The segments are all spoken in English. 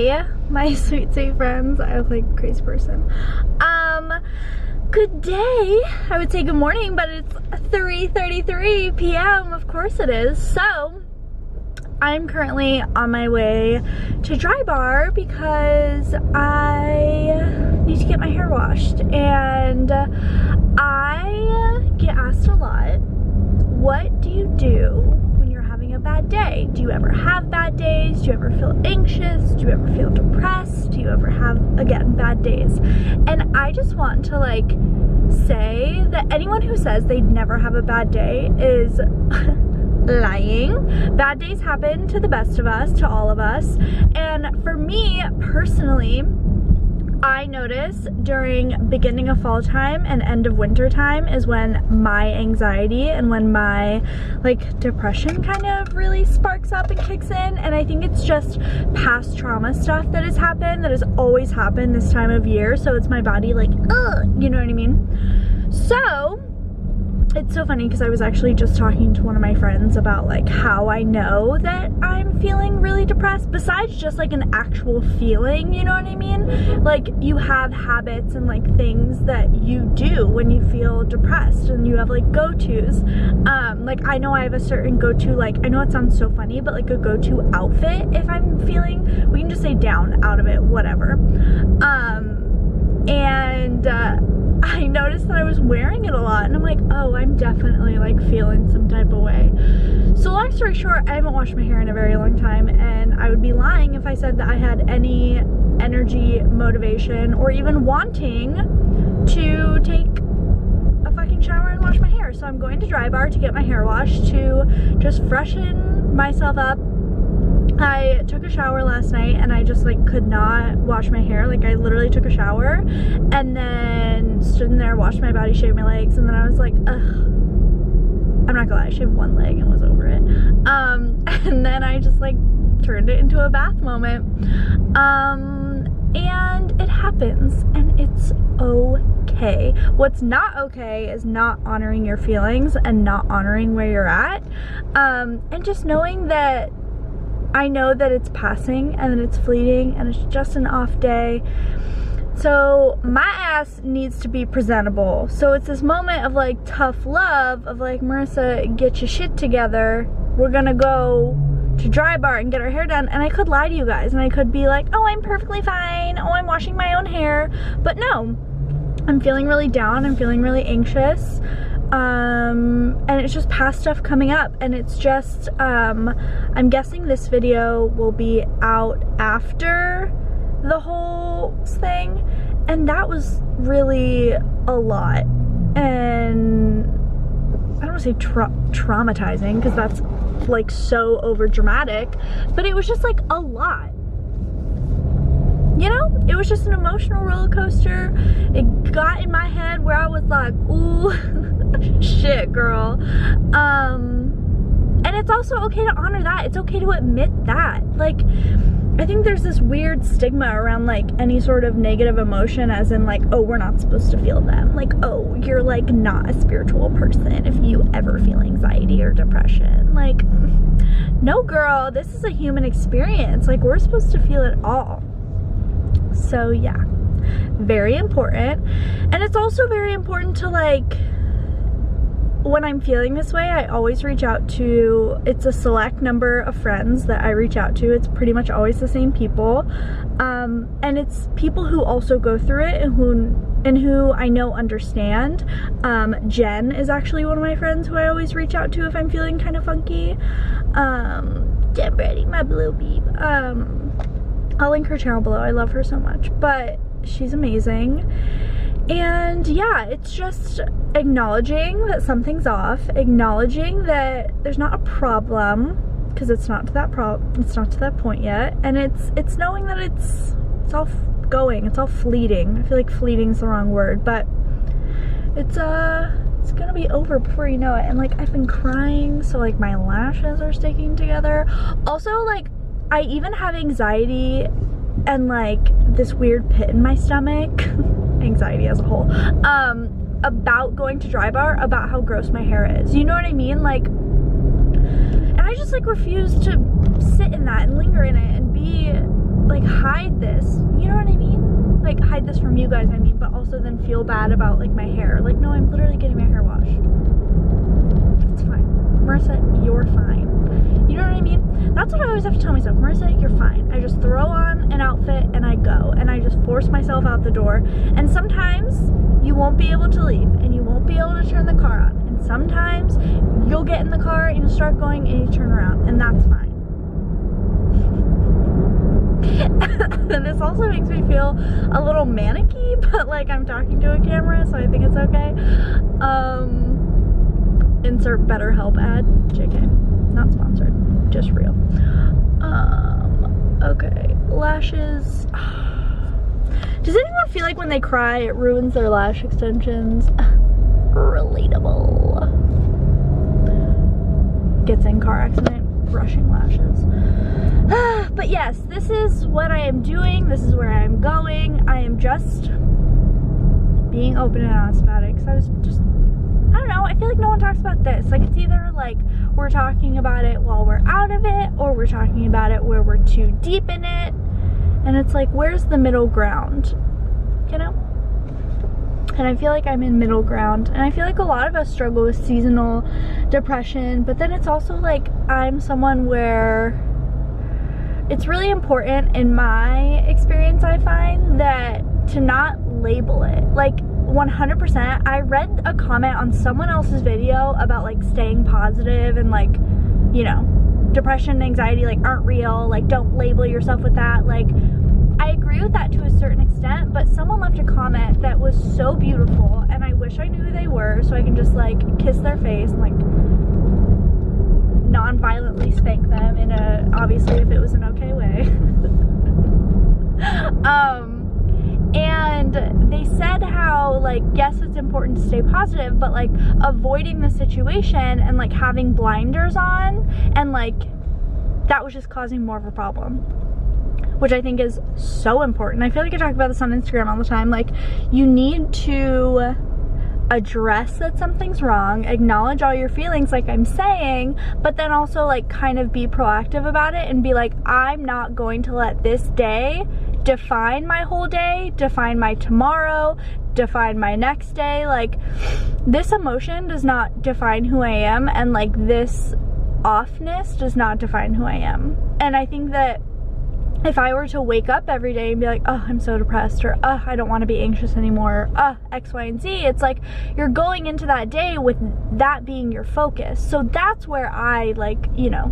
day, my sweet friends. I look like a crazy person. Good day. I would say good morning, but it's 3:33 p.m. Of course it is. So I'm currently on my way to Dry Bar because I need to get my hair washed, and I get asked a lot, what do you do when you're having a bad day? Do you ever have bad days? Do you ever feel anxious? Do you ever feel depressed? Do you ever have, again, bad days? And I just want to like say that anyone who says they'd never have a bad day is lying. Bad days happen to the best of us, to all of us. And for me personally, I notice during beginning of fall time and end of winter time is when my anxiety and when my like depression kind of really sparks up and kicks in. And I think it's just past trauma stuff that has happened, that has always happened this time of year. So it's my body like, ugh, you know what I mean? So it's so funny because I was actually just talking to one of my friends about like how I know that I'm feeling really depressed, besides just like an actual feeling, you know what I mean? Like you have habits and like things that you do when you feel depressed, and you have like go-tos. Like I know I have a certain go-to, like I know it sounds so funny, but like a go-to outfit if I'm feeling, we can just say down, out of it, whatever. I noticed that I was wearing it a lot, and I'm like, oh, I'm definitely like feeling some type of way. So long story short, I haven't washed my hair in a very long time, and I would be lying if I said that I had any energy, motivation, or even wanting to take a fucking shower and wash my hair. So I'm going to Dry Bar to get my hair washed, to just freshen myself up. I took a shower last night and I just like could not wash my hair. Like I literally took a shower and then stood in there, washed my body, shaved my legs, and then I was like, ugh. I'm not gonna lie, I shaved one leg and was over it. And then I just like turned it into a bath moment. And it happens, and it's okay. What's not okay is not honoring your feelings and not honoring where you're at. And just knowing that I know that it's passing and that it's fleeting and it's just an off day. So my ass needs to be presentable. So it's this moment of like tough love of like, Marissa, get your shit together. We're gonna go to Dry Bar and get our hair done. And I could lie to you guys and I could be like, oh, I'm perfectly fine. Oh, I'm washing my own hair. But no, I'm feeling really down. I'm feeling really anxious. And it's just past stuff coming up, and it's just I'm guessing this video will be out after the whole thing, and that was really a lot. And I don't want to say traumatizing because that's like so over dramatic, but it was just like a lot. You know, it was just an emotional roller coaster. It got in my head where I was like, ooh, shit, girl. And it's also okay to honor that. It's okay to admit that. Like, I think there's this weird stigma around like any sort of negative emotion, as in like, oh, we're not supposed to feel them. Like, oh, you're like not a spiritual person if you ever feel anxiety or depression. Like, no, girl, this is a human experience. Like, we're supposed to feel it all. So yeah, very important. And it's also very important to like, when I'm feeling this way, I always reach out to, it's a select number of friends that I reach out to. It's pretty much always the same people. And it's people who also go through it and who I know understand. Jen is actually one of my friends who I always reach out to if I'm feeling kind of funky. Jen Brady, my blue beep. I'll link her channel below. I love her so much, but she's amazing. And yeah, it's just acknowledging that something's off, acknowledging that there's not a problem, because it's not to that point yet, and it's knowing that it's all going, it's all fleeting. I feel like fleeting's the wrong word, but it's gonna be over before you know it. And like, I've been crying, so like my lashes are sticking together. Also, like, I even have anxiety and like this weird pit in my stomach, anxiety as a whole, about going to Dry Bar, about how gross my hair is. You know what I mean? Like, and I just like refuse to sit in that and linger in it and be like hide this, you know what I mean? Like hide this from you guys, I mean, but also then feel bad about like my hair. Like, no, I'm literally getting my hair washed. It's fine. Marissa, you're fine. You know what I mean? That's what I always have to tell myself. Marissa, you're fine. I just throw on an outfit and I go, and I just force myself out the door. And sometimes you won't be able to leave, and you won't be able to turn the car on. And sometimes you'll get in the car and you'll start going and you turn around, and that's fine. And this also makes me feel a little manicky, but like I'm talking to a camera, so I think it's okay. Insert BetterHelp ad. JK. Not sponsored. Just real. Okay. Lashes. Does anyone feel like when they cry it ruins their lash extensions? Relatable. Gets in car accident, brushing lashes. But yes, this is what I am doing. This is where I am going. I am just being open and honest about it, because I was just, I don't know, I feel like no one talks about this. Like, it's either like we're talking about it while we're out of it, or we're talking about it where we're too deep in it. And it's like, where's the middle ground? You know? And I feel like I'm in middle ground. And I feel like a lot of us struggle with seasonal depression. But then it's also like, I'm someone where it's really important in my experience, I find, that to not label it. Like, 100%, I read a comment on someone else's video about like staying positive and like, you know, depression and anxiety like aren't real, like don't label yourself with that. Like, I agree with that to a certain extent, but someone left a comment that was so beautiful, and I wish I knew who they were so I can just like kiss their face and like non-violently spank them in a, obviously if it was an okay way. And they said how, like, yes, it's important to stay positive, but like avoiding the situation and like having blinders on, and like that was just causing more of a problem, which I think is so important. I feel like I talk about this on Instagram all the time. Like, you need to address that something's wrong, acknowledge all your feelings like I'm saying, but then also like kind of be proactive about it and be like, I'm not going to let this day define my whole day, define my tomorrow, define my next day. Like, this emotion does not define who I am, and like this offness does not define who I am. And I think that if I were to wake up every day and be like, oh, I'm so depressed, or oh, I don't want to be anxious anymore, X, Y, and Z, it's like you're going into that day with that being your focus. So that's where I, like, you know,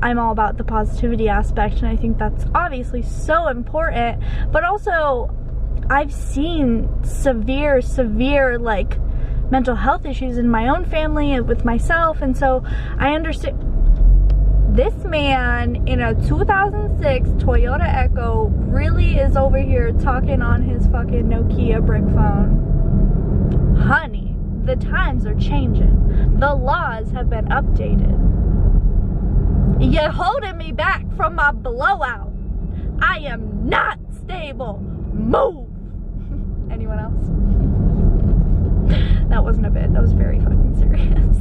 I'm all about the positivity aspect, and I think that's obviously so important. But also, I've seen severe like mental health issues in my own family and with myself, and so I understand. This man in a 2006 Toyota Echo really is over here talking on his fucking Nokia brick phone. Honey, the times are changing. The laws have been updated. You're holding me back from my blowout. I am not stable. Move. Anyone else? That wasn't a bit. That was very fucking serious.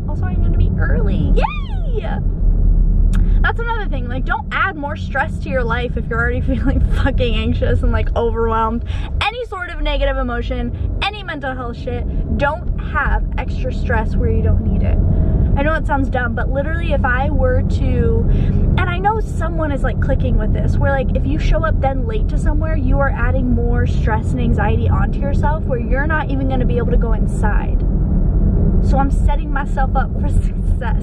Also, I'm gonna be early. Yay! That's another thing. Like, don't add more stress to your life if you're already feeling fucking anxious and like overwhelmed. Any sort of negative emotion, any mental health shit, don't have extra stress where you don't need it. I know it sounds dumb, but literally if I were to, and I know someone is like clicking with this, where like if you show up then late to somewhere, you are adding more stress and anxiety onto yourself where you're not even gonna be able to go inside. So I'm setting myself up for success.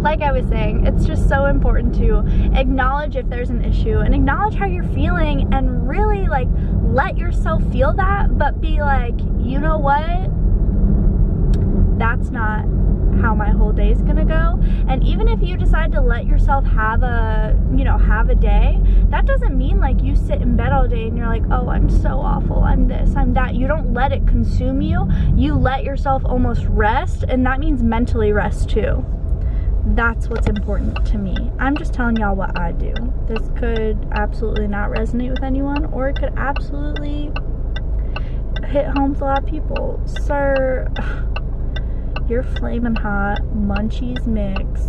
Like I was saying, it's just so important to acknowledge if there's an issue and acknowledge how you're feeling, and really like let yourself feel that, but be like, you know what? That's not how my whole day is gonna go. And even if you decide to let yourself have a, you know, have a day, that doesn't mean like you sit in bed all day and you're like, oh, I'm so awful, I'm this, I'm that. You don't let it consume you. You let yourself almost rest, and that means mentally rest too. That's what's important to me. I'm just telling y'all what I do. This could absolutely not resonate with anyone, or it could absolutely hit home with a lot of people. Sir, You're flaming hot. Munchies mix.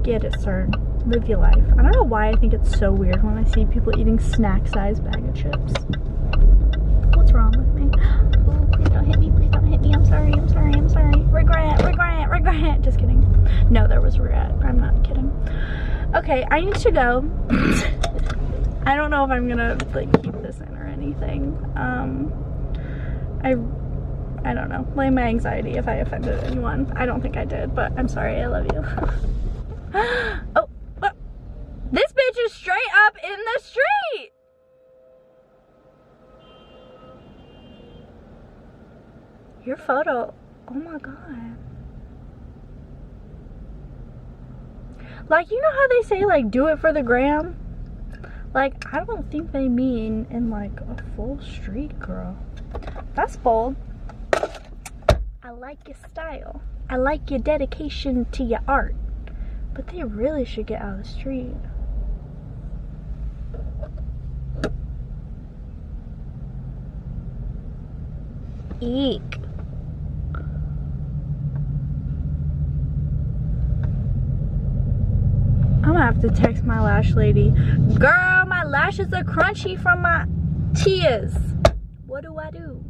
Get it, sir. Live your life. I don't know why I think it's so weird when I see people eating snack-sized bag of chips. What's wrong with me? Ooh, please don't hit me. Please don't hit me. I'm sorry. I'm sorry. I'm sorry. Regret. Regret. Regret. Just kidding. No, there was regret. I'm not kidding. Okay, I need to go. I don't know if I'm gonna like keep this in or anything. I don't know. Blame my anxiety if I offended anyone. I don't think I did, but I'm sorry. I love you. Oh, this bitch is straight up in the street. Your photo. Oh my god. Like, you know how they say, like, do it for the gram? Like, I don't think they mean in, like, a full street, girl. That's bold. I like your style. I like your dedication to your art. But they really should get out of the street. Eek. I'm gonna have to text my lash lady. Girl, my lashes are crunchy from my tears. What do I do?